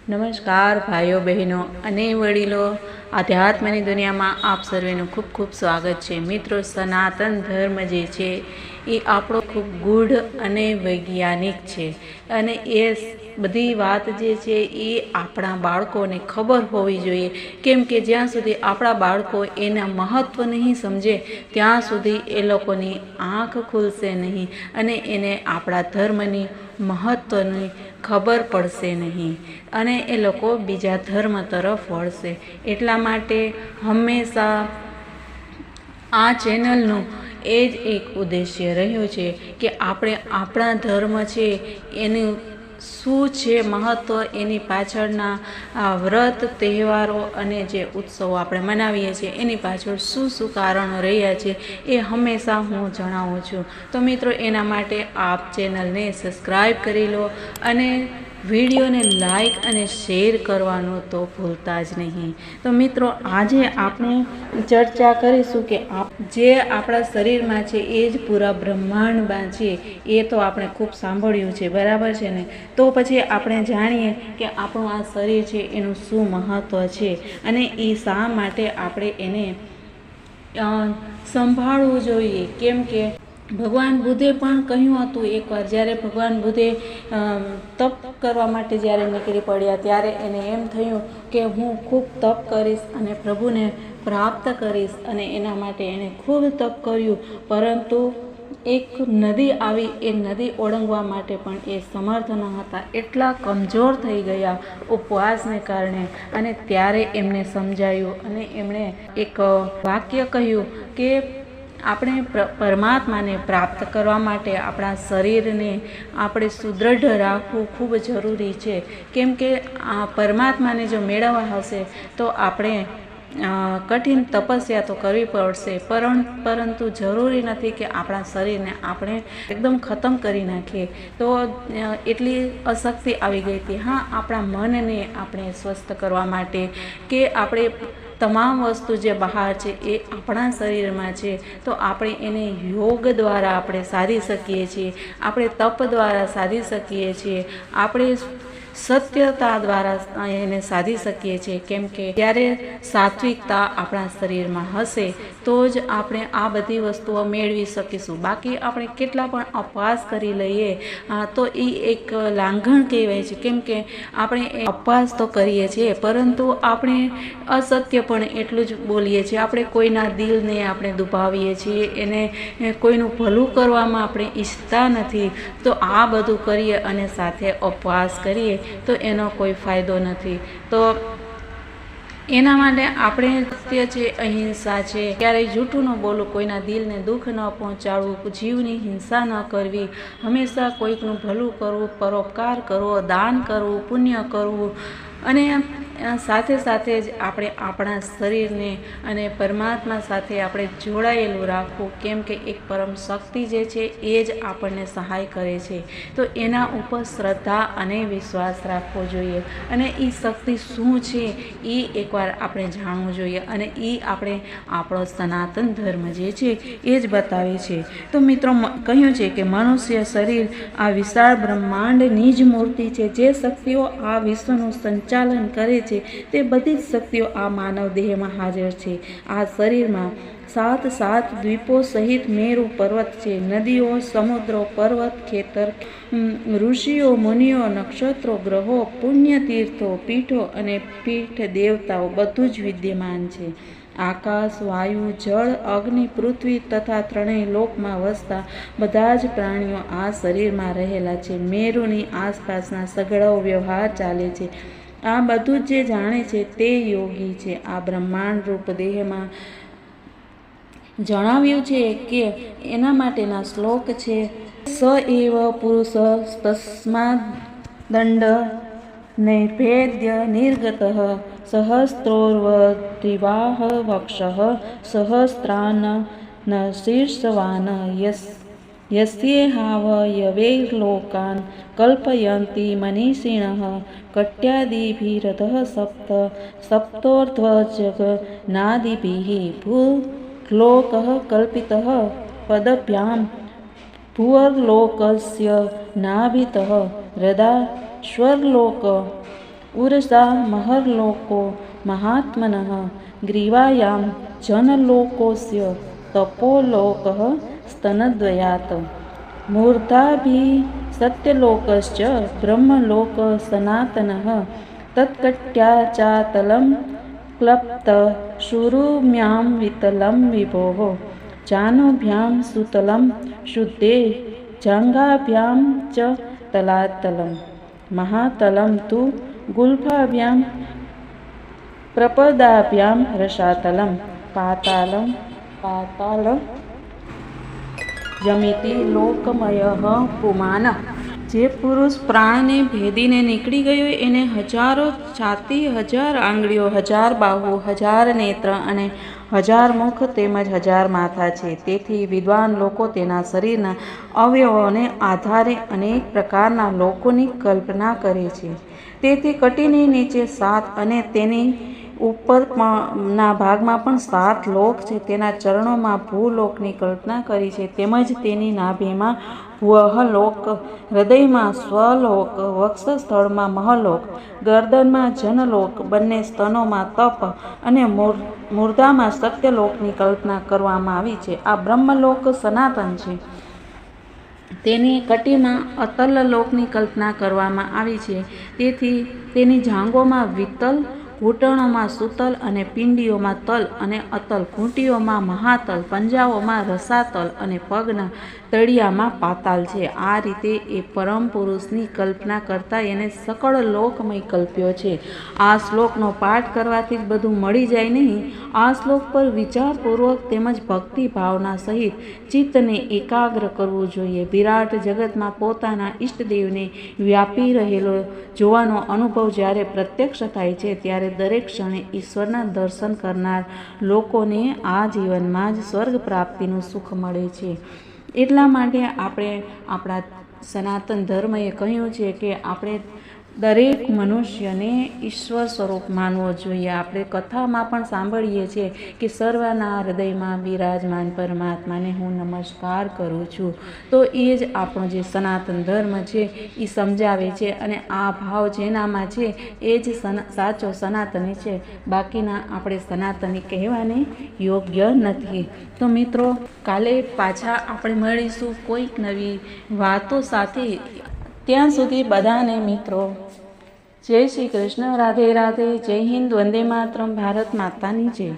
નમસ્કાર ભાઈઓ બહેનો અને વડીલો, આધ્યાત્મની દુનિયામાં આપ સર્વેનું ખૂબ ખૂબ સ્વાગત છે। મિત્રો, સનાતન ધર્મ જે છે એ આપણો ખૂબ ગૂઢ અને વૈજ્ઞાનિક છે અને એ બધી વાત જે છે એ આપણા બાળકોને ખબર હોવી જોઈએ, કેમ કે જ્યાં સુધી આપણા બાળકો એના મહત્ત્વ નહીં સમજે ત્યાં સુધી એ લોકોની આંખ ખુલશે નહીં અને એને આપણા ધર્મની મહત્ત્વની ખબર પડશે નહીં અને એ લોકો બીજા ધર્મ તરફ વળશે। એટલા માટે હંમેશા આ ચેનલનું એ જ એક ઉદ્દેશ્ય રહ્યું છે કે આપણે આપણા ધર્મ છે એનું શું છે મહત્ત્વ, એની પાછળના વ્રત તહેવારો અને જે ઉત્સવો આપણે મનાવીએ છીએ એની પાછળ શું શું કારણો રહ્યા છે એ હંમેશા હું જણાવું છું। તો મિત્રો, એના માટે આપ ચેનલને સબસ્ક્રાઈબ કરી લો અને વિડીયોને લાઈક અને શેર કરવાનું તો ભૂલતા જ નહીં। તો મિત્રો, આજે આપણે ચર્ચા કરીશું કે જે આપણા શરીરમાં છે એ જ પૂરા બ્રહ્માંડમાં છે, એ તો આપણે ખૂબ સાંભળ્યું છે, બરાબર છે ને? તો પછી આપણે જાણીએ કે આપણું આ શરીર છે એનું શું મહત્ત્વ છે અને એ શા માટે આપણે એને સંભાળવું જોઈએ। કેમ કે ભગવાન બુદ્ધે પણ કહ્યું હતું એકવાર, જ્યારે ભગવાન બુદ્ધે તપ કરવા માટે જ્યારે નીકળી પડ્યા ત્યારે એને એમ થયું કે હું ખૂબ તપ કરીશ અને પ્રભુને પ્રાપ્ત કરીશ, અને એના માટે એણે ખૂબ તપ કર્યું, પરંતુ એક નદી આવી, એ નદી ઓળંગવા માટે પણ એ સમર્થ ન હતા, એટલા કમજોર થઈ ગયા ઉપવાસને કારણે। અને ત્યારે એમને સમજાયું અને એમણે એક વાક્ય કહ્યું કે આપણે પરમાત્માને પ્રાપ્ત કરવા માટે આપણા શરીરને આપણે સુદૃઢ રાખવું ખૂબ જરૂરી છે, કેમ કે આ પરમાત્માને જો મેળવવા હશે તો આપણે કઠિન તપસ્યા તો કરવી પડશે, પરંતુ જરૂરી નથી કે આપણા શરીરને આપણે એકદમ ખતમ કરી નાખીએ। તો એટલી અશક્તિ આવી ગઈ હતી। હા, આપણા મનને આપણે સ્વસ્થ કરવા માટે કે આપણે તમામ વસ્તુ જે બહાર છે એ આપણા શરીરમાં છે, તો આપણે એને યોગ દ્વારા આપણે સાધી શકીએ છીએ, આપણે તપ દ્વારા સાધી શકીએ છીએ, આપણે સત્યતા દ્વારા એને સાધી શકીએ છીએ। કેમ કે જ્યારે સાત્વિકતા આપણા શરીરમાં હશે તો જ આપણે આ બધી વસ્તુઓ મેળવી શકીશું। બાકી આપણે કેટલા પણ ઉપવાસ કરી લઈએ તો એ એક લાંઘણ કહેવાય છે, કેમ કે આપણે ઉપવાસ તો કરીએ છીએ પરંતુ આપણે અસત્ય પણ એટલું જ બોલીએ છીએ, આપણે કોઈના દિલને આપણે દુભાવીએ છીએ, એને કોઈનું ભલું કરવામાં આપણે ઈચ્છતા નથી। તો આ બધું કરીએ અને સાથે ઉપવાસ કરીએ તો એનો કોઈ ફાયદો નથી। તો એના માટે આપણે સત્ય છે, અહિંસા છે, ક્યારેય જૂઠું ન બોલવું, કોઈના દિલને દુઃખ ન પહોંચાડવું, જીવની હિંસા ન કરવી, હંમેશા કોઈકનું ભલું કરવું, પરોપકાર કરવો, દાન કરવું, પુણ્ય કરવું, અને સાથે સાથે જ આપણે આપણા શરીરને અને પરમાત્મા સાથે આપણે જોડાયેલું રાખવું, કેમ કે એક પરમ શક્તિ જે છે એ જ આપણને સહાય કરે છે। તો એના ઉપર શ્રદ્ધા અને વિશ્વાસ રાખવો જોઈએ અને એ શક્તિ શું છે એ એકવાર આપણે જાણવું જોઈએ, અને એ આપણે આપણો સનાતન ધર્મ જે છે એ જ બતાવે છે। તો મિત્રો, કહ્યું છે કે મનુષ્ય શરીર આ વિશાળ બ્રહ્માંડની જ મૂર્તિ છે। જે શક્તિઓ આ વિશ્વનું સંચાલન કરે છે તે બધી જ શક્તિઓ આ માનવ દેહમાં હાજર છે। આ શરીરમાં 7 દ્વીપો સહિત મેરુ પર્વત છે, નદીઓ, સમુદ્રો, પર્વત, ખેતર, ઋષિઓ, મુનિઓ, નક્ષત્રો, ગ્રહો, પુણ્ય તીર્થો, પીઠો અને પીઠ દેવતાઓ બધું જ વિદ્યમાન છે। આકાશ, વાયુ, જળ, અગ્નિ, પૃથ્વી તથા ત્રણેય લોકમાં વસતા બધા જ પ્રાણીઓ આ શરીરમાં રહેલા છે। મેરુની આસપાસના સઘળો વ્યવહાર ચાલે છે। આ બધું જ જે જાણે છે તે યોગી છે। આ બ્રહ્માંડ રૂપ દેહમાં જણાવ્યું છે કે એના માટેના શ્લોક છે, સ એવ પુરુષ તસ્માદ દંડ નૈર્ભેદ્ય નિર્ગત સહસ્ત્રોર્વધિવાહ વક્ષઃ સહસ્ત્રાન ન શીર્ષવાન યસ્યેહાવયવૈર્લોકાન કલ્પયન્તિ મનીષિણઃ કટ્યાદિભિરધઃ સપ્તોર્ધ્વજગનાદિભિઃ ભૂલોકઃ કલ્પિતઃ પદભ્યામ ભુવર્લોકસ્ય નાભિતઃ હૃદા સ્વર્લોક ઉરસા મહર્લોકો મહાત્મનઃ ગ્રીવાયામ જનલોકોસ્ય તપોલોક સ્તનદ્વયાત મૂર્ધાભિ સત્યલોકશ્ચ બ્રહ્મલોક સનાતનઃ તત્કટ્યાચાતલમ ક્લપ્ત શુરુમ્યામ વિતલમ વિભોઃ જાનુભ્યામ સુતલમ શુદ્ધે જાંઘાભ્યામ ચ તલાતલમ મહાતલમ તુ ગુલ્ફાભ્યામ પ્રપદાભ્યામ રસાતલમ પાતાલમ જમિતિ લોકમયઃ પુમાન. જે પુરુષ પ્રાણને ભેદીને નીકળી ગયો એને 1000 છાતી, 1000 આંગળીઓ, 1000 બાહુ, 1000 નેત્ર અને 1000 મુખ તેમજ 1000 માથા છે. તેથી વિદ્વાન લોકો તેના શરીરના અવયવોને આધારે અનેક પ્રકારના લોકોની કલ્પના કરે છે. તેથી કટીની નીચે 7 અને તેની ઉપરના ભાગમાં પણ 7 લોક છે. તેના ચરણોમાં ભૂલોકની કલ્પના કરી છે. તેમજ તેની નાભીમાં ભુવઃલોક, હૃદયમાં સ્વલોક, વક્ષસ્થળમાં મહલોક, ગરદનમાં જનલોક, બંને સ્તનોમાં તપ અને મૂર્ધામાં સત્યલોકની કલ્પના કરવામાં આવી છે. આ બ્રહ્મલોક સનાતન છે. તેની કટીમાં અતલલોકની કલ્પના કરવામાં આવી છે. તેથી તેની જાંઘોમાં વિતલ, ઘૂંટણોમાં સુતલ અને પિંડીઓમાં તલ અને અતલ, ઘૂંટીઓમાં મહાતલ, પંજાઓમાં રસાતલ અને પગના તળિયામાં પાતાલ છે. આ રીતે એ પરમ પુરુષની કલ્પના કરતા એને સકળ લોકમય કલ્પ્યો છે. આ શ્લોકનો પાઠ કરવાથી જ બધું મળી જાય નહીં. આ શ્લોક પર વિચારપૂર્વક તેમજ ભક્તિ ભાવના સહિત ચિત્તને એકાગ્ર કરવું જોઈએ. વિરાટ જગતમાં પોતાના ઈષ્ટદેવને વ્યાપી રહેલો જોવાનો અનુભવ જ્યારે પ્રત્યક્ષ થાય છે ત્યારે દરેક ક્ષણે ઈશ્વરના દર્શન કરનાર લોકોને આ જીવનમાં જ સ્વર્ગ પ્રાપ્તિનું સુખ મળે છે. એટલા માટે આપણે આપણા સનાતન ધર્મએ કહ્યું છે કે આપણે દરેક મનુષ્યને ઈશ્વર સ્વરૂપ માનવો જોઈએ. આપણે કથામાં પણ સાંભળીએ છીએ કે સર્વના હૃદયમાં બિરાજમાન પરમાત્માને હું નમસ્કાર કરું છું. તો એ જ આપણો જે સનાતન ધર્મ છે એ સમજાવે છે અને આ ભાવ જેનામાં છે એ જ સાચો સનાતની છે. બાકીના આપણે સનાતની કહેવાને યોગ્ય નથી. તો મિત્રો, કાલે પાછા આપણે મળીશું કોઈક નવી વાતો સાથે. ત્યાં સુધી બધાને મિત્રો જય શ્રી કૃષ્ણ, રાધે રાધે, જય હિન્દ, વંદે માતરમ, ભારત માતાની જય.